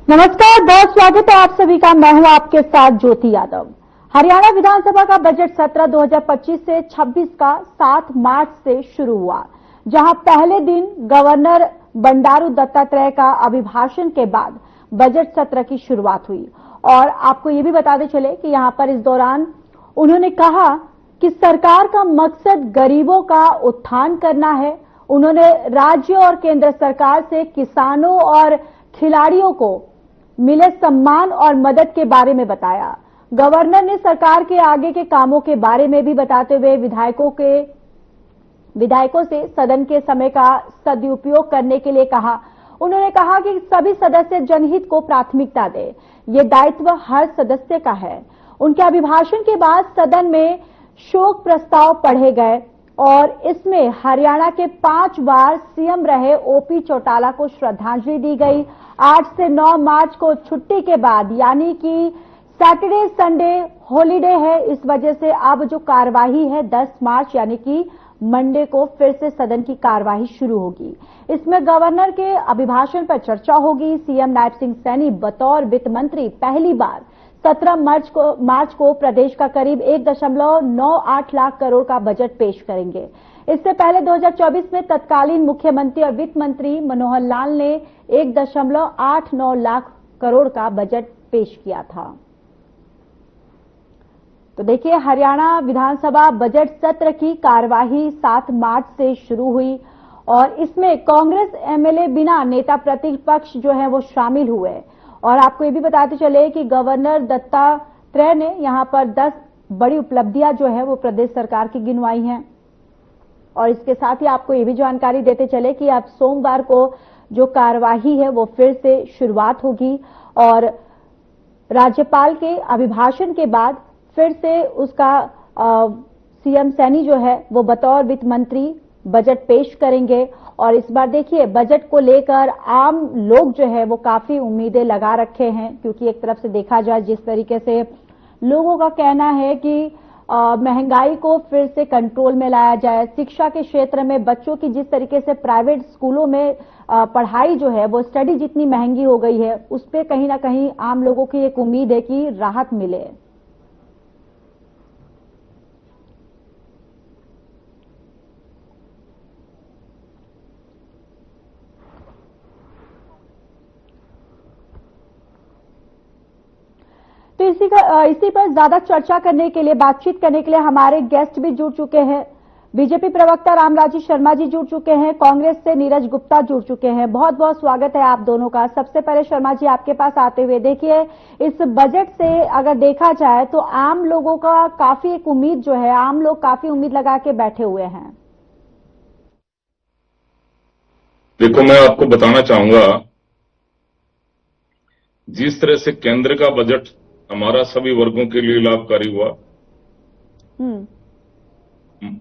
नमस्कार, बहुत स्वागत है आप सभी का। मैं हूं आपके साथ ज्योति यादव। हरियाणा विधानसभा का बजट सत्र 2025 से 26 का 7 मार्च से शुरू हुआ, जहां पहले दिन गवर्नर बंडारू दत्तात्रेय का अभिभाषण के बाद बजट सत्र की शुरुआत हुई। और आपको ये भी बताते चले कि यहां पर इस दौरान उन्होंने कहा कि सरकार का मकसद गरीबों का उत्थान करना है। उन्होंने राज्य और केंद्र सरकार से किसानों और खिलाड़ियों को मिले सम्मान और मदद के बारे में बताया। गवर्नर ने सरकार के आगे के कामों के बारे में भी बताते हुए विधायकों से सदन के समय का सदुपयोग करने के लिए कहा। उन्होंने कहा कि सभी सदस्य जनहित को प्राथमिकता दें, ये दायित्व हर सदस्य का है। उनके अभिभाषण के बाद सदन में शोक प्रस्ताव पढ़े गए और इसमें हरियाणा के 5 बार सीएम रहे ओपी चौटाला को श्रद्धांजलि दी गई। 8 से 9 मार्च को छुट्टी के बाद, यानी कि सैटरडे संडे हॉलीडे है, इस वजह से अब जो कार्यवाही है 10 मार्च यानी कि मंडे को फिर से सदन की कार्यवाही शुरू होगी। इसमें गवर्नर के अभिभाषण पर चर्चा होगी। सीएम नायब सिंह सैनी बतौर वित्त मंत्री पहली बार 17 मार्च को प्रदेश का करीब 1.98 लाख करोड़ का बजट पेश करेंगे। इससे पहले 2024 में तत्कालीन मुख्यमंत्री और वित्त मंत्री मनोहर लाल ने 1.89 लाख करोड़ का बजट पेश किया था। तो देखिए, हरियाणा विधानसभा बजट सत्र की कार्यवाही 7 मार्च से शुरू हुई और इसमें कांग्रेस एमएलए बिना नेता प्रतिपक्ष जो है वो शामिल हुए। और आपको ये भी बताते चले कि गवर्नर दत्तात्रेय ने यहां पर 10 बड़ी उपलब्धियां जो है वो प्रदेश सरकार की गिनवाई हैं। और इसके साथ ही आपको ये भी जानकारी देते चले कि अब सोमवार को जो कार्यवाही है वो फिर से शुरुआत होगी और राज्यपाल के अभिभाषण के बाद फिर से उसका सीएम सैनी जो है वो बतौर वित्त मंत्री बजट पेश करेंगे। और इस बार देखिए, बजट को लेकर आम लोग जो है वो काफी उम्मीदें लगा रखे हैं, क्योंकि एक तरफ से देखा जाए जिस तरीके से लोगों का कहना है कि महंगाई को फिर से कंट्रोल में लाया जाए। शिक्षा के क्षेत्र में बच्चों की जिस तरीके से प्राइवेट स्कूलों में पढ़ाई जो है वो स्टडी जितनी महंगी हो गई है, उस पर कहीं ना कहीं आम लोगों की एक उम्मीद है कि राहत मिले। तो इसी पर ज्यादा चर्चा करने के लिए, बातचीत करने के लिए हमारे गेस्ट भी जुड़ चुके हैं। बीजेपी प्रवक्ता रामराजी शर्मा जी जुड़ चुके हैं, कांग्रेस से नीरज गुप्ता जुड़ चुके हैं। बहुत बहुत स्वागत है आप दोनों का। सबसे पहले शर्मा जी आपके पास आते हुए, देखिए, इस बजट से अगर देखा जाए तो आम लोगों का काफी एक उम्मीद जो है, आम लोग काफी उम्मीद लगा के बैठे हुए हैं। देखो, मैं आपको बताना चाहूंगा, जिस तरह से केंद्र का बजट हमारा सभी वर्गों के लिए लाभकारी हुआ,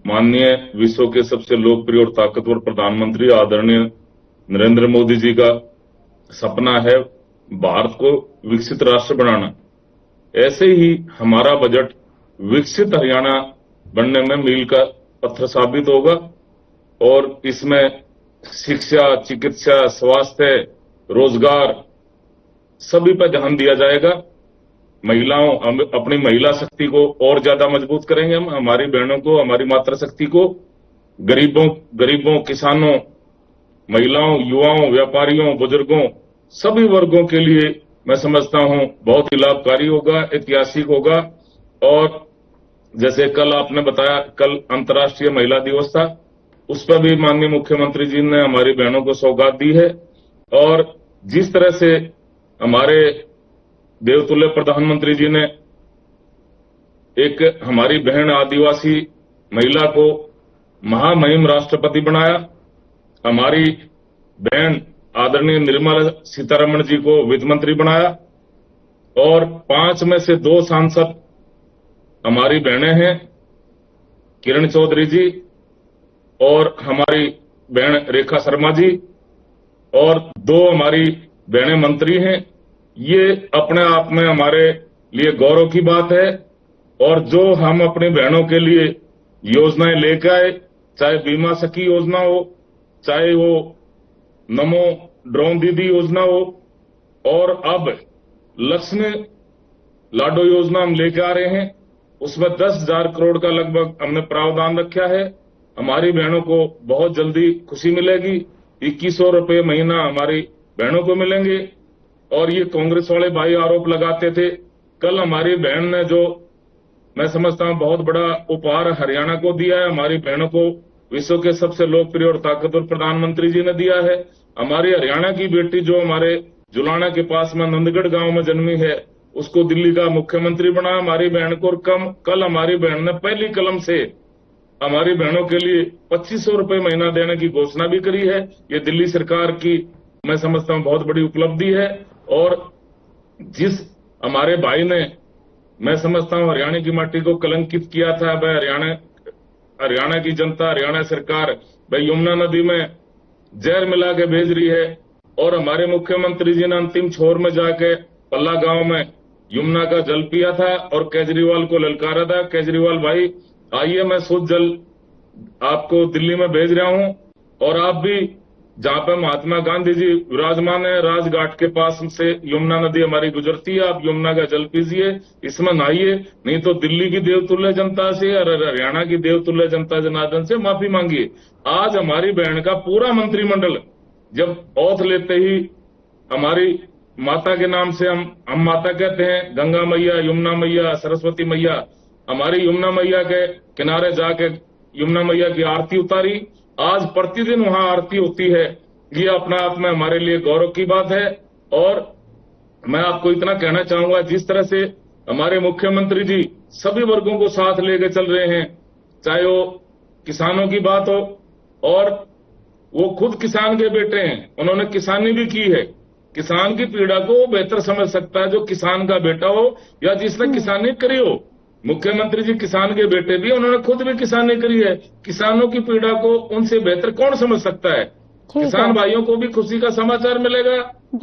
माननीय विश्व के सबसे लोकप्रिय और ताकतवर प्रधानमंत्री आदरणीय नरेंद्र मोदी जी का सपना है भारत को विकसित राष्ट्र बनाना। ऐसे ही हमारा बजट विकसित हरियाणा बनने में मील का पत्थर साबित होगा और इसमें शिक्षा, चिकित्सा, स्वास्थ्य, रोजगार सभी पर ध्यान दिया जाएगा। महिलाओं, अपनी महिला शक्ति को और ज्यादा मजबूत करेंगे हम, हमारी बहनों को, हमारी मातृशक्ति को, गरीबों, किसानों, महिलाओं, युवाओं, व्यापारियों, बुजुर्गों, सभी वर्गों के लिए मैं समझता हूं बहुत ही लाभकारी होगा, ऐतिहासिक होगा। और जैसे कल आपने बताया, कल अंतर्राष्ट्रीय महिला दिवस था, उस पर भी माननीय मुख्यमंत्री जी ने हमारी बहनों को सौगात दी है। और जिस तरह से हमारे देवतुल्य प्रधानमंत्री जी ने एक हमारी बहन आदिवासी महिला को महामहिम राष्ट्रपति बनाया, हमारी बहन आदरणीय निर्मला सीतारमण जी को वित्त मंत्री बनाया और 5 में से 2 सांसद हमारी बहनें हैं, किरण चौधरी जी और हमारी बहन रेखा शर्मा जी, और 2 हमारी बहनें मंत्री हैं। ये अपने आप में हमारे लिए गौरव की बात है। और जो हम अपनी बहनों के लिए योजनाएं लेकर आए, चाहे बीमा सखी योजना हो, चाहे वो नमो ड्रोन दीदी योजना हो, और अब लक्ष्मी लाडो योजना हम लेके आ रहे हैं, उसमें 10,000 करोड़ का लगभग हमने प्रावधान रखा है। हमारी बहनों को बहुत जल्दी खुशी मिलेगी, 2100 रुपये महीना हमारी बहनों को मिलेंगे। और ये कांग्रेस वाले भाई आरोप लगाते थे, कल हमारी बहन ने जो मैं समझता हूं बहुत बड़ा उपहार हरियाणा को दिया है, हमारी बहनों को विश्व के सबसे लोकप्रिय और ताकतवर प्रधानमंत्री जी ने दिया है। हमारी हरियाणा की बेटी जो हमारे जुलाना के पास में नंदगढ़ गांव में जन्मी है, उसको दिल्ली का मुख्यमंत्री बना हमारी बहन को। और कल हमारी बहन ने पहली कलम से हमारी बहनों के लिए 2500 रुपये महीना देने की घोषणा भी करी है। ये दिल्ली सरकार की मैं समझता हूं बहुत बड़ी उपलब्धि है। और जिस हमारे भाई ने मैं समझता हूं हरियाणा की माटी को कलंकित किया था, वह हरियाणा की जनता, हरियाणा सरकार भाई यमुना नदी में जहर मिला के भेज रही है। और हमारे मुख्यमंत्री जी ने अंतिम छोर में जाके पल्ला गांव में यमुना का जल पिया था और केजरीवाल को ललकारा था, केजरीवाल भाई आइए मैं शुद्ध जल आपको दिल्ली में भेज रहा हूं। और आप भी जहां पर महात्मा गांधी जी विराजमान है, राजघाट के पास से यमुना नदी हमारी गुजरती है, आप यमुना का जल पीजिए, इसमें नहाइए, नहीं तो दिल्ली की देवतुल्य जनता से और हरियाणा की देवतुल्य जनता जनार्दन से माफी मांगिए। आज हमारी बहन का पूरा मंत्रिमंडल जब औथ लेते ही हमारी माता के नाम से हम माता कहते हैं, गंगा मैया, यमुना मैया, सरस्वती मैया, हमारी यमुना मैया के किनारे जाके यमुना मैया की आरती उतारी। आज प्रतिदिन वहां आरती होती है, ये अपना आप में हमारे लिए गौरव की बात है। और मैं आपको इतना कहना चाहूंगा, जिस तरह से हमारे मुख्यमंत्री जी सभी वर्गों को साथ लेकर चल रहे हैं, चाहे वो किसानों की बात हो, और वो खुद किसान के बेटे हैं, उन्होंने किसानी भी की है। किसान की पीड़ा को वो बेहतर समझ सकता है जो किसान का बेटा हो या जिसने किसानी करी हो। मुख्यमंत्री जी किसान के बेटे भी, उन्होंने खुद भी किसानी करी है। किसानों की पीड़ा को उनसे बेहतर कौन समझ सकता है। किसान भाइयों को भी खुशी का समाचार मिलेगा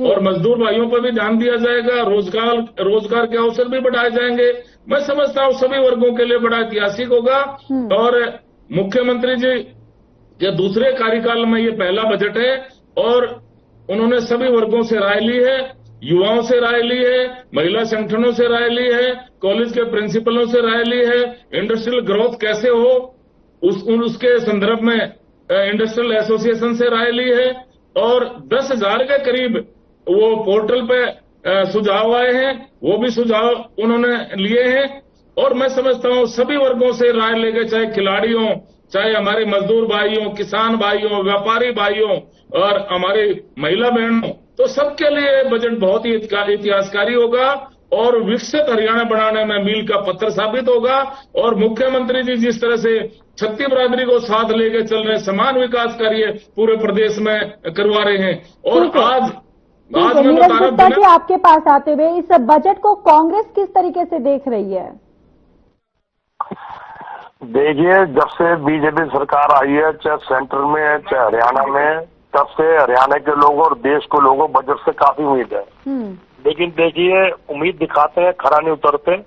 और मजदूर भाइयों पर भी ध्यान दिया जाएगा, रोजगार के अवसर भी बढ़ाए जाएंगे। मैं समझता हूं सभी वर्गों के लिए बड़ा ऐतिहासिक होगा। और मुख्यमंत्री जी के दूसरे कार्यकाल में ये पहला बजट है और उन्होंने सभी वर्गों से राय ली है, युवाओं से राय ली है, महिला संगठनों से राय ली है, कॉलेज के प्रिंसिपलों से राय ली है। इंडस्ट्रियल ग्रोथ कैसे हो उसके संदर्भ में इंडस्ट्रियल एसोसिएशन से राय ली है। और 10,000 के करीब वो पोर्टल पे सुझाव आए हैं, वो भी सुझाव उन्होंने लिए हैं। और मैं समझता हूं सभी वर्गों से राय लेके, चाहे खिलाड़ी हो, चाहे हमारे मजदूर भाई हो, किसान भाई हो, व्यापारी भाई हो और हमारी महिला बहनों, तो सबके लिए बजट बहुत ही इतिहासकारी होगा और विकसित हरियाणा बनाने में मील का पत्थर साबित होगा। और मुख्यमंत्री जी जिस तरह से छत्ती बरादरी को साथ लेके चल रहे, समान विकास कार्य पूरे प्रदेश में करवा रहे हैं। और आज मैं बता रहा हूं, आपके पास आते हुए इस बजट को कांग्रेस किस तरीके से देख रही है? देखिए, जब से बीजेपी सरकार आई है, चाहे सेंटर में है चाहे हरियाणा में, तब से हरियाणा के लोगों और देश को लोगों बजट से काफी उम्मीद है। लेकिन देखिए, उम्मीद दिखाते हैं, खरा नहीं उतरते।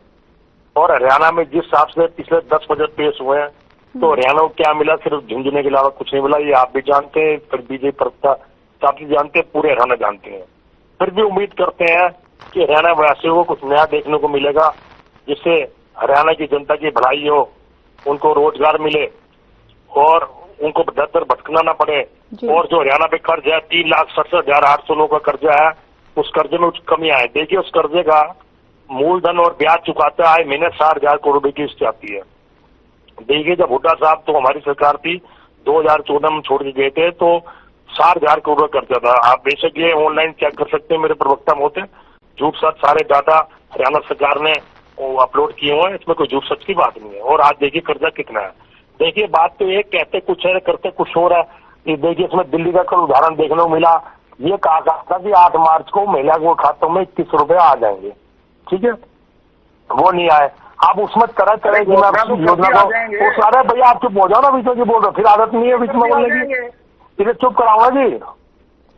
और हरियाणा में जिस हिसाब से पिछले 10 बजट पेश हुए हैं, तो हरियाणा को क्या मिला? सिर्फ झुंझुने के अलावा कुछ नहीं मिला। ये आप भी जानते हैं, फिर बीजेपी प्रवक्ता साथ ही जानते हैं, पूरे हरियाणा जानते हैं। फिर भी उम्मीद करते हैं कि हरियाणा वासियों को कुछ नया देखने को मिलेगा, जिससे हरियाणा की जनता की भलाई हो, उनको रोजगार मिले और उनको दर दर भटकना ना पड़े। और जो हरियाणा पे कर्ज है, 3,67,800 लोगों का कर्जा है, उस कर्जे में कुछ कमी आए। देखिए, उस कर्जे का मूलधन और ब्याज चुकाते आए महीने 60,000 करोड़ रुपए की किस्त आती है। देखिए, जब हुड्डा साहब तो हमारी सरकार थी, 2014 में छोड़ के गए थे, तो 60,000 करोड़ का कर्जा था। आप बेशक ये ऑनलाइन चेक कर सकते हैं, मेरे प्रवक्ता होते, झूठ सच सारे डाटा हरियाणा सरकार ने अपलोड किए हुए हैं, इसमें कोई झूठ सच की बात नहीं है। और आज देखिए कर्जा कितना है। देखिए, बात तो ये कहते कुछ है, करते कुछ और है। देखिए, इसमें दिल्ली का कल उदाहरण देखने को मिला। ये कहा था कि 8 मार्च को महिला के खातों में 21 रुपए आ जाएंगे, ठीक है, वो नहीं आए। आप उसमें तरह तरह की योजना को सारे भैया आप चुप हो जाओ ना, बीच में बोल रहे, फिर आदत नहीं है बीच में बोलने की। इसे चुप कराऊंगा जी,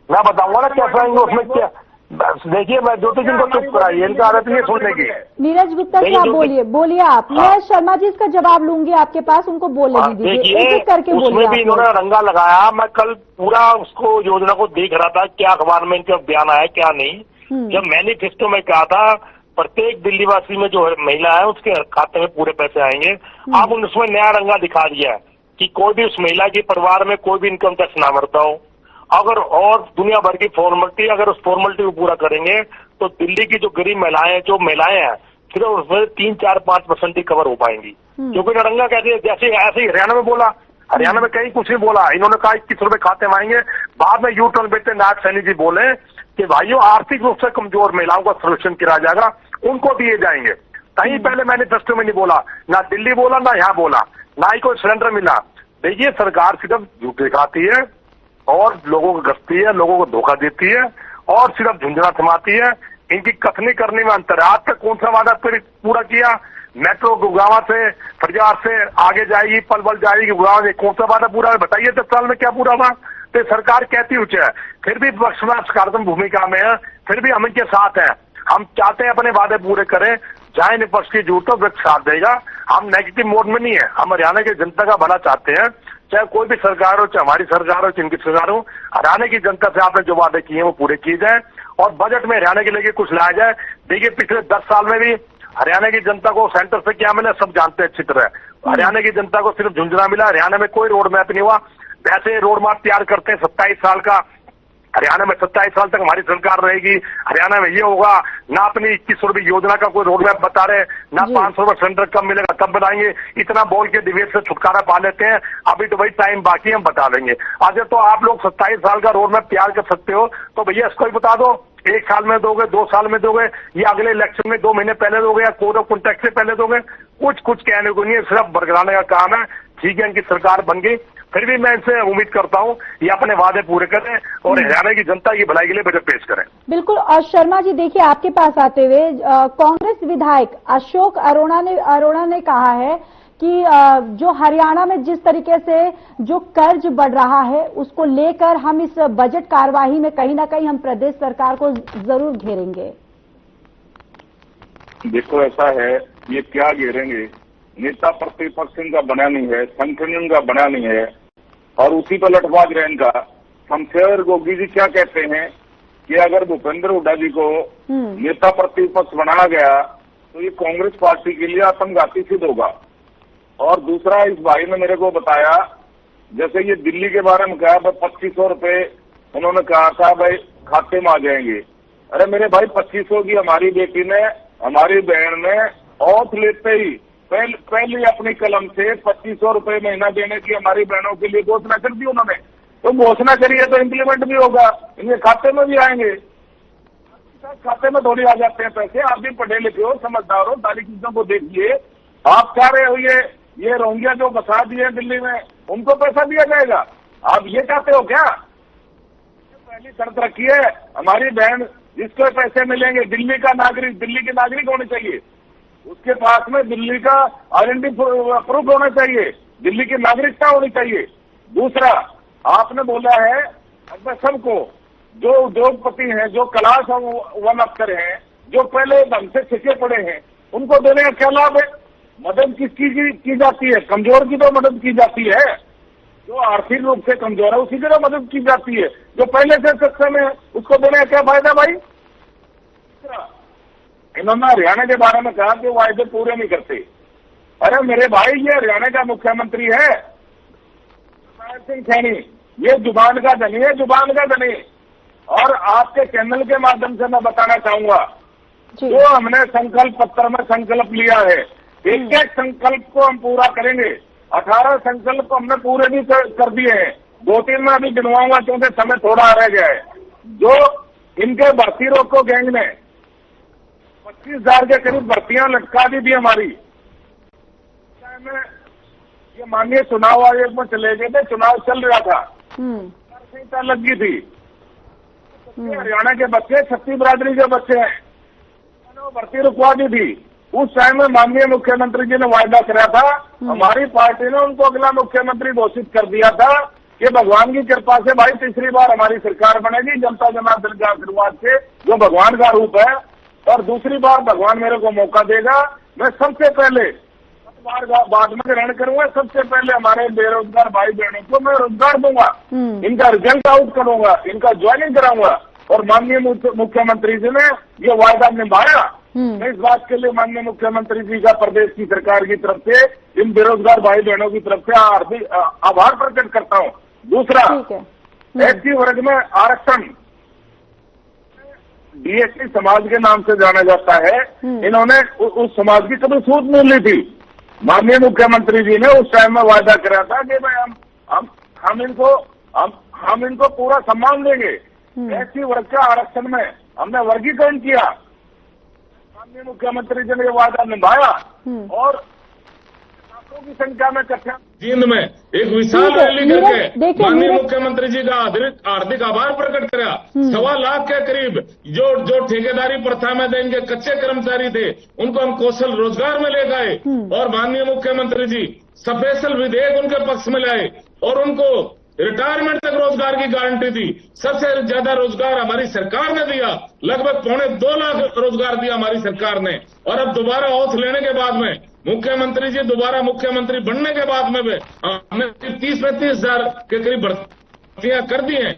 मैं बताऊंगा ना कैसे आएंगे उसमें क्या। देखिए, मैं ज्योति जी को चुप कराइए, इनका आदत नहीं है सुनने की। नीरज गुप्ता जी, आप बोलिए आप। मैं शर्मा जी इसका जवाब लूंगी आपके पास, उनको बोलने दीजिए, एक करके बोलिए। उसमें भी इन्होंने रंगा लगाया। मैं कल पूरा उसको योजना को देख रहा था, क्या अखबार में इनका बयान आया क्या नहीं। जब मैनिफेस्टो में कहा था प्रत्येक दिल्लीवासी में जो महिला है उसके खाते में पूरे पैसे आएंगे, अब उसमें नया रंगा दिखा दिया है कि कोई भी उस महिला के परिवार में कोई भी इनकम टैक्स ना भरता हो, अगर और दुनिया भर की फॉर्मेलिटी, अगर उस फॉर्मेलिटी को पूरा करेंगे तो दिल्ली की जो गरीब महिलाएं हैं सिर्फ उसमें 3-4-5% ही कवर हो पाएंगी। क्योंकि नरंगा कहते हैं जैसे ऐसे ही हरियाणा में बोला, हरियाणा में कहीं कुछ नहीं बोला, इन्होंने कहा 21 रुपए खाते में आएंगे, बाद में यू टर्न बेटे नायब सैनी जी बोले कि भाइयों आर्थिक रूप से कमजोर महिलाओं का सर्वेक्षण किया जाएगा, उनको दिए जाएंगे। कहीं पहले मैनिफेस्टो में नहीं बोला, ना दिल्ली बोला ना यहाँ बोला, ना ही कोई सिलेंडर मिला। देखिए सरकार सिर्फ झूठ दिखाती है और लोगों को गसती है, लोगों को धोखा देती है और सिर्फ झुंझुना थमाती है। इनकी कथनी करने में अंतर है। आज तक कौन सा वादा पूरा किया? मेट्रो गुड़गांव से फरियार से आगे जाएगी, पलवल जाएगी, गुड़गांव से कौन सा वादा पूरा है बताइए? 10 साल में क्या पूरा हुआ? तो सरकार कहती उच्च है, फिर भी विपक्ष में सकारात्मक भूमिका में है, फिर भी हम इनके साथ हैं। हम चाहते हैं अपने वादे पूरे करें, चाहे विपक्ष की जरूरत हो विपक्ष साथ देगा। हम नेगेटिव मोड में नहीं है, हम हरियाणा की जनता का भला चाहते हैं, चाहे कोई भी सरकार हो, चाहे हमारी सरकार हो, चाहे इनकी सरकार हो। हरियाणा की जनता से आपने जो वादे किए हैं वो पूरे किए जाए और बजट में हरियाणा के लिए कुछ लाया जाए। देखिए पिछले 10 साल में भी हरियाणा की जनता को सेंटर से क्या मिला सब जानते हैं अच्छी तरह। हरियाणा की जनता को सिर्फ झुंझुना मिला, हरियाणा में कोई रोड मैप नहीं हुआ। वैसे रोड मैप तैयार करते हैं 27 साल का, हरियाणा में 27 साल तक हमारी सरकार रहेगी, हरियाणा में ये होगा, ना अपनी 21 रुपए योजना का कोई रोड मैप बता रहे, ना 500 रुपए सिलेंडर कब मिलेगा कब बताएंगे। इतना बोल के डिबेट से छुटकारा पा लेते हैं। अभी तो भाई टाइम बाकी, हम बता देंगे। अगर तो आप लोग 27 साल का रोड मैप तैयार कर सकते हो तो भैया इसको ही बता दो। 1 साल में दोगे, 2 साल में दोगे, या अगले इलेक्शन में 2 महीने पहले दोगे, या कोड ऑफ कॉन्टेक्ट से पहले दोगे? कुछ कहने को नहीं है, सिर्फ बरगलाने का काम है। ठीक है, इनकी सरकार बन गई, फिर भी मैं इनसे उम्मीद करता हूं ये अपने वादे पूरे करें और हरियाणा की जनता की भलाई के लिए बजट पेश करें। बिल्कुल। और शर्मा जी देखिए, आपके पास आते हुए कांग्रेस विधायक अशोक अरोड़ा ने कहा है कि जो हरियाणा में जिस तरीके से जो कर्ज बढ़ रहा है उसको लेकर हम इस बजट कार्यवाही में कहीं ना कहीं हम प्रदेश सरकार को जरूर घेरेंगे। देखो ऐसा है, ये क्या घेरेंगे? नेता प्रतिपक्ष इनका बना नहीं है, संगठन इनका बना नहीं है और उसी पर लठबाज रहे इनका। शमशेर गोगी जी क्या कहते हैं कि अगर भूपेंद्र हुड्डा जी को नेता प्रतिपक्ष बनाया गया तो ये कांग्रेस पार्टी के लिए आत्मघाती सिद्ध होगा। और दूसरा, इस भाई ने मेरे को बताया, जैसे ये दिल्ली के बारे में कहा, 2500 रुपए उन्होंने कहा था भाई खाते में आ जाएंगे। अरे मेरे भाई 2500 की हमारी बेटी ने, हमारी बहन ने औथ लेते ही पहले अपनी कलम से 2500 रुपए महीना देने की हमारी बहनों के लिए घोषणा कर दी उन्होंने। तो घोषणा करी है तो इम्प्लीमेंट भी होगा, इनके खाते में भी आएंगे। खाते में थोड़ी आ जाते हैं पैसे। आप भी पढ़े लिखे हो, समझदार हो, सारी चीजों को देखिए। आप चाह रहे हो ये रोहिंग्या जो बसा दिए दिल्ली में उनको पैसा दिया जाएगा? आप ये चाहते हो क्या? पहली शर्त रखी है, हमारी बहन जिसको पैसे मिलेंगे दिल्ली के नागरिक होने चाहिए, उसके पास में दिल्ली का आइडेंटिटी प्रूफ होना चाहिए, दिल्ली की नागरिकता होनी चाहिए। दूसरा, आपने बोला है अब सबको जो उद्योगपति हैं, जो क्लास वन अफसर हैं, जो पहले ढंग से छिके पड़े हैं, उनको देने का क्या लाभ है? मदद किसकी की जाती है? कमजोर की तो मदद की जाती है, जो आर्थिक रूप से कमजोर है उसी की तो मदद की जाती है। जो पहले से सक्षम है उसको देने का क्या फायदा भाई? इन्होंने हरियाणा के बारे में कहा कि वायदे पूरे नहीं करते। अरे मेरे भाई, ये हरियाणा का मुख्यमंत्री है शिवराज सिंह सैनी, ये जुबान का धनी है, जुबान का धनी। और आपके चैनल के माध्यम से मैं बताना चाहूंगा, जो हमने संकल्प पत्र में संकल्प लिया है, एक एक संकल्प को हम पूरा करेंगे। 18 संकल्प को हमने पूरे भी कर दिए हैं, 2-3 में अभी गिनवाऊंगा क्योंकि समय थोड़ा रह गया है। जो इनके भर्ती रोको गैंग ने 25,000 के करीब भर्तियां लटका दी हमारी। ये माननीय चुनाव आयोग में चले गए थे, चुनाव चल रहा था, संहिता लग गई थी। हरियाणा के बच्चे, छत्तीस बिरादरी के बच्चे हैं, वो भर्ती रुकवा दी थी। उस टाइम में माननीय मुख्यमंत्री जी ने वायदा कराया था, हमारी पार्टी ने उनको अगला मुख्यमंत्री घोषित कर दिया था कि भगवान की कृपा से भाई तीसरी बार हमारी सरकार बनेगी, जनता जनार्दन के आशीर्वाद से, जो भगवान का रूप है। और दूसरी बार भगवान मेरे को मौका देगा, मैं सबसे पहले बाद में ग्रहण करूंगा, सबसे पहले हमारे बेरोजगार भाई बहनों को मैं रोजगार दूंगा, इनका रिजल्ट आउट करूंगा, इनका ज्वाइनिंग कराऊंगा। और माननीय मुख्यमंत्री जी ने ये वायदा निभाया। मैं इस बात के लिए माननीय मुख्यमंत्री जी का प्रदेश की सरकार की तरफ से, इन बेरोजगार भाई बहनों की तरफ से हार्दिक आभार प्रकट करता हूँ। दूसरा, एससी वर्ग में आरक्षण डीएससी समाज के नाम से जाना जाता है। इन्होंने उस समाज की कभी सूझ नहीं ली थी। माननीय मुख्यमंत्री जी ने उस टाइम में वायदा करा था कि भाई हम इनको पूरा सम्मान देंगे। एससी वर्ग के आरक्षण में हमने वर्गीकरण किया। माननीय मुख्यमंत्री जी ने ये वायदा निभाया और छात्रों की संख्या में कक्षा जींद में एक विशाल रैली करके माननीय मुख्यमंत्री जी का हार्दिक आभार प्रकट करा। 1.25 लाख के करीब जो ठेकेदारी प्रथा में इनके कच्चे कर्मचारी थे, उनको हम कौशल रोजगार में ले गए और माननीय मुख्यमंत्री जी स्पेशल विधेयक उनके पक्ष में लाए और उनको रिटायरमेंट तक रोजगार की गारंटी दी। सबसे ज्यादा रोजगार हमारी सरकार ने दिया, लगभग 2.25 लाख रोजगार दिया हमारी सरकार ने। और अब दोबारा ओथ लेने के बाद में मुख्यमंत्री जी दोबारा मुख्यमंत्री बनने के बाद में भी हमने 30-35 हजार के करीब भर्तियां कर दी हैं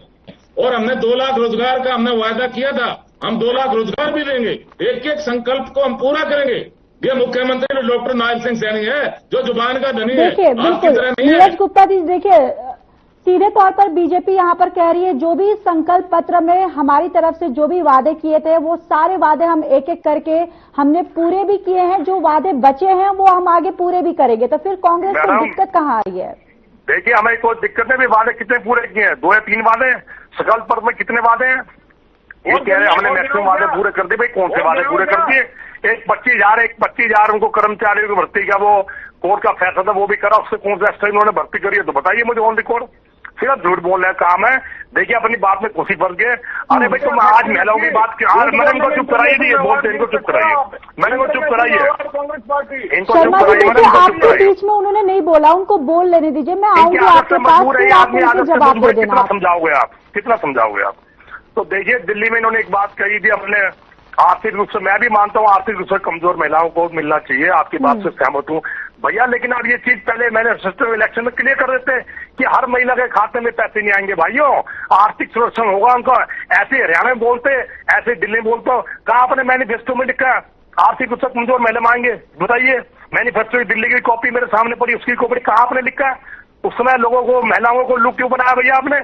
और हमने 2 लाख रोजगार का हमने वायदा किया था। हम 2 लाख रोजगार भी देंगे। एक संकल्प को हम पूरा करेंगे। ये मुख्यमंत्री डॉक्टर नायब सिंह सैनी है जो जुबान का धनी है, आपकी तरह नहीं है। नीरज गुप्ता जी, देखिए सीधे तौर पर बीजेपी यहाँ पर कह रही है जो भी संकल्प पत्र में हमारी तरफ से जो भी वादे किए थे वो सारे वादे हम एक एक करके हमने पूरे भी किए हैं। जो वादे बचे हैं वो हम आगे पूरे भी करेंगे। तो फिर कांग्रेस को दिक्कत कहाँ आ रही है? देखिए, हमें कोई दिक्कत नहीं। वादे कितने पूरे किए हैं? 2 या 3 वादे हैं। संकल्प पत्र में कितने वादे हैं? ये कह रहे हैं हमने मैक्सिमम वादे पूरे कर दिए। भाई कौन से वादे पूरे कर दिए? एक 25,000 उनको कर्मचारियों की भर्ती का वो कोर्ट का फैसला था वो भी करा। उससे कौन सा एक्स्ट्रा इन्होंने भर्ती करी है? तो बताइए मुझे ऑन रिकॉर्ड। सिर्फ झूठ बोलने का काम है। देखिए, अपनी बात में खुशी फंस गए। अरे भाई तुम आज महिलाओं की बात मैंने इनको चुप कराई दी है। बोलते इनको चुप कराइए, मैंने इनको चुप कराई है। कांग्रेस पार्टी इनको चुप कराइए। आपके बीच में उन्होंने नहीं बोला, उनको बोल लेने दीजिए। मैं आऊंगी आपके पास, जवाब दे देना। कितना समझाओगे आप? कितना समझाओगे आप? तो देखिए, दिल्ली में इन्होंने एक बात कही थी, हमने आर्थिक रूप से, मैं भी मानता हूँ आर्थिक रूप से कमजोर महिलाओं को मिलना चाहिए, आपकी बात से सहमत हूँ भैया। लेकिन अब ये चीज पहले मैंने सिस्टम इलेक्शन में क्लियर कर देते कि हर महिला के खाते में पैसे नहीं आएंगे भाइयों, आर्थिक सुरक्षण होगा उनका। ऐसे हरियाणा में बोलते, ऐसे दिल्ली में बोलते, कहाँ अपने मैनिफेस्टो में लिखा आर्थिक रूप से कमजोर महिला मांगे? बताइए, मैनिफेस्टो की दिल्ली की कॉपी मेरे सामने पड़ी, उसकी कॉपी कहाँ आपने लिखा है? उस समय लोगों को, महिलाओं को लुक क्यों बनाया भैया आपने?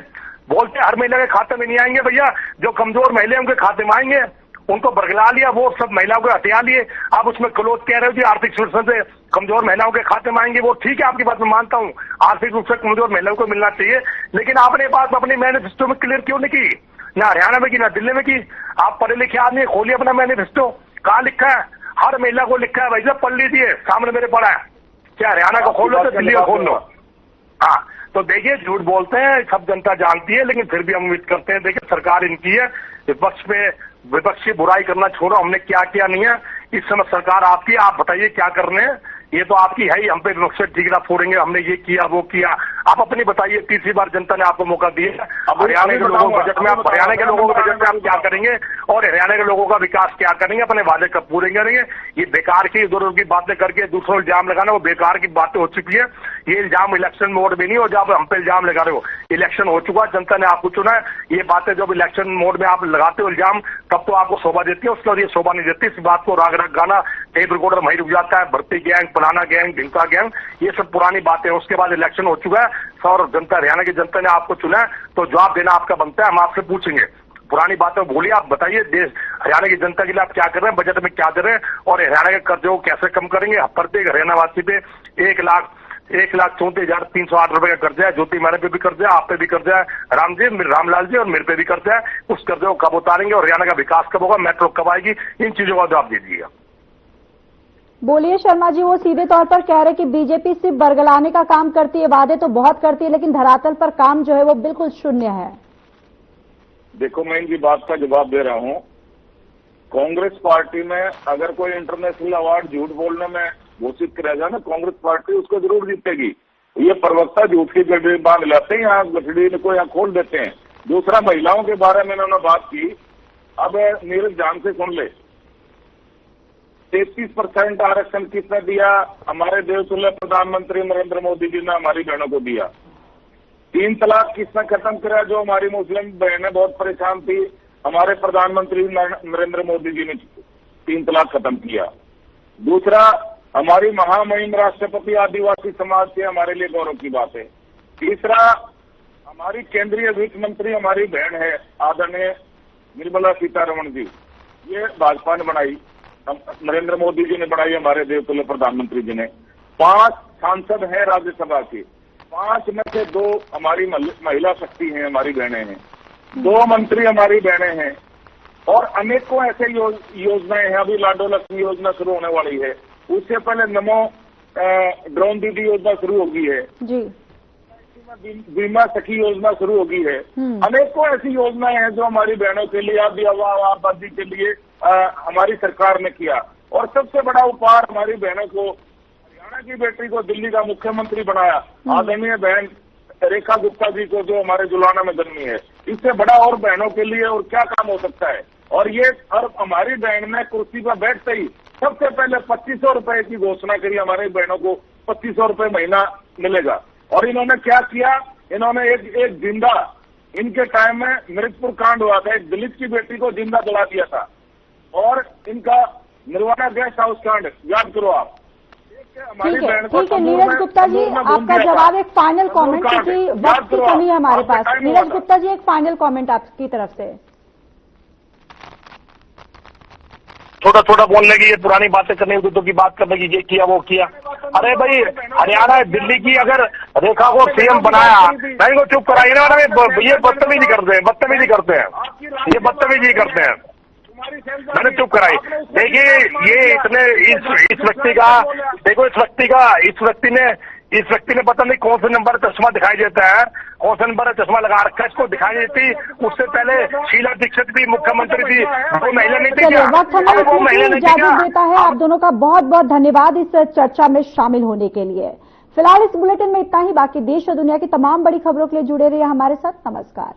बोलते हर महिला के खाते में नहीं आएंगे भैया, जो कमजोर महिला उनके खाते में आएंगे। उनको बरगला लिया, वो सब महिलाओं को हथिया लिए। आप उसमें क्लोज कह रहे हो कि आर्थिक सुरक्षा से कमजोर महिलाओं के खाते में आएंगे। वो ठीक है, आपकी बात मैं मानता हूँ, आर्थिक रूप से कमजोर महिलाओं को मिलना चाहिए। लेकिन आपने बात अपने मैनिफेस्टो में क्लियर क्यों नहीं की? ना हरियाणा में की, ना दिल्ली में की। आप पढ़े लिखे आदमी, खोलिए अपना मैनिफेस्टो, कहाँ लिखा है? हर महिला को लिखा है भैया, पढ़ लीजिए, सामने मेरे पढ़ा है। क्या हरियाणा को खोल लो तो दिल्ली को खोल लो? हाँ, तो देखिए, झूठ बोलते हैं, सब जनता जानती है, लेकिन फिर भी हम उम्मीद करते हैं। देखिए, सरकार इनकी है, विपक्ष की बुराई करना छोड़ो, हमने क्या किया नहीं है। इस समय सरकार आपकी, आप बताइए क्या कर रहे हैं? ये तो आपकी है ही, हम पे नुक्से ठीकरा फोड़ेंगे, हमने ये किया वो किया। आप अपनी बताइए, तीसरी बार जनता ने आपको मौका दिया। अब हरियाणा के लोगों के बजट में आप, हरियाणा के लोगों के बजट में आप क्या करेंगे और हरियाणा के लोगों का विकास क्या करेंगे? अपने वादे कब पूरे करेंगे? ये बेकार की इधर की बातें करके दूसरों इल्जाम लगाना, वो बेकार की बातें हो चुकी है। ये इल्जाम इलेक्शन मोड में नहीं हो, जब हम पे इल्जाम लगा रहे हो। इलेक्शन हो चुका, जनता ने आपको चुना है। ये बातें जब इलेक्शन मोड में आप लगाते हो इल्जाम, तब तो आपको शोभा देती है, उसके बाद ये शोभा नहीं देती। इस बात को राग राग गाना, टेप रिकॉर्डर वहीं रुक जाता है। भर्ती गैंग, फलाना गैंग, ढिंका गैंग, ये सब पुरानी बातें हैं। उसके बाद इलेक्शन हो चुका है और जनता, हरियाणा की जनता ने आपको चुना है, तो जवाब देना आपका बनता है। हम आपसे पूछेंगे, पुरानी बातें बोलिए, आप बताइए देश हरियाणा की जनता के लिए आप क्या कर रहे हैं, बजट में क्या कर रहे हैं और हरियाणा के कर्जों को कैसे कम करेंगे? प्रत्येक हरियाणा वासी पे 1,34,308 रुपए का कर्जा है। ज्योति मैडम पे भी कर्जा है, आप पे भी कर्जा है, रामलाल जी और मेरे पे भी कर्जा है। उस कर्जे को कब उतारेंगे और हरियाणा का विकास कब होगा, मेट्रो कब आएगी? इन चीजों का जवाब दीजिएगा। बोलिए शर्मा जी। वो सीधे तौर पर कह रहे कि बीजेपी सिर्फ बरगलाने का काम करती है, वादे तो बहुत करती है, लेकिन धरातल पर काम जो है वो बिल्कुल शून्य है। देखो, मैं इनकी बात का जवाब दे रहा हूं। कांग्रेस पार्टी में अगर कोई इंटरनेशनल अवार्ड झूठ बोलने में घोषित किया जाए ना, कांग्रेस पार्टी उसको जरूर जीतेगी। ये प्रवक्ता झूठ की गठड़ी बांध लेते हैं, यहाँ गठड़ी को यहाँ खोल देते हैं। दूसरा, महिलाओं के बारे में इन्होंने बात की। अब नीरज ध्यान से सुन ले, 33% आरक्षण किसने दिया? हमारे देवतुल्य प्रधानमंत्री नरेंद्र मोदी जी ने हमारी बहनों को दिया। 3 तलाक किसने खत्म करा? जो हमारी मुस्लिम बहनें बहुत परेशान थी, हमारे प्रधानमंत्री नरेंद्र मोदी जी ने 3 तलाक खत्म किया। दूसरा, हमारी महामहिम राष्ट्रपति आदिवासी समाज से हमारे लिए गौरव की बात है। तीसरा, हमारी केंद्रीय वित्त मंत्री हमारी बहन है आदरणीय निर्मला सीतारमण जी, ये भाजपा ने बनाई, नरेंद्र मोदी जी ने बनाई, हमारे देवतुल्य प्रधानमंत्री जी ने। 5 सांसद हैं राज्यसभा के, 5 में से 2 हमारी महिला शक्ति हैं, हमारी बहनें हैं, 2 मंत्री हमारी बहनें हैं, और अनेकों ऐसे योजनाएं हैं। अभी लाडो लक्ष्मी योजना शुरू होने वाली है, उससे पहले नमो ड्रोन दीदी योजना शुरू होगी है जी, बीमा सखी योजना शुरू होगी है। अनेकों ऐसी योजनाएं हैं जो हमारी बहनों के लिए, आबादी के लिए हमारी सरकार ने किया। और सबसे बड़ा उपहार हमारी बहनों को, हरियाणा की बेटी को दिल्ली का मुख्यमंत्री बनाया, आदरणीय बहन रेखा गुप्ता जी को, जो हमारे जुलाना में जन्मी है। इससे बड़ा और बहनों के लिए और क्या काम हो सकता है। और ये हमारी बहन ने कुर्सी पर बैठते ही सबसे पहले 2500 रुपए की घोषणा करी, हमारी बहनों को 2500 रुपए महीना मिलेगा। और इन्होंने क्या किया, इन्होंने एक जिंदा, इनके टाइम में मृतपुर कांड हुआ था, एक दलित की बेटी को जिंदा जला दिया था, और इनका निर्वाणा गेस्ट हाउस कांड याद करो आप। ठीक है नीरज गुप्ता जी, आपका जवाब एक फाइनल कमेंट, क्योंकि वक्त की कमी है हमारे पास। नीरज गुप्ता जी, एक फाइनल कमेंट आपकी तरफ से। छोटा छोटा बोलने की, ये पुरानी बातें करने उद्योगों की बात करने की, ये किया वो किया। अरे भाई, हरियाणा दिल्ली की अगर रेखा को सीएम बनाया, नहीं को चुप कराइए ना, ये बदतमीजी करते हैं, ये बदतमीजी करते हैं, मैंने चुप कराई। देखिए, ये इतने इस व्यक्ति का, देखो इस व्यक्ति ने पता नहीं कौन से नंबर चश्मा दिखाई देता है, कौन से नंबर चश्मा लगा रखा है, इसको दिखाई देती। उससे पहले शीला दीक्षित भी मुख्यमंत्री थी, वो महिला नहीं थी क्या? वक्त हमें इजाजत देता है। आप दोनों का बहुत बहुत धन्यवाद इस चर्चा में शामिल होने के लिए। फिलहाल इस बुलेटिन में इतना ही। बाकी देश और दुनिया की तमाम बड़ी खबरों के लिए जुड़े रहिए हमारे साथ। नमस्कार।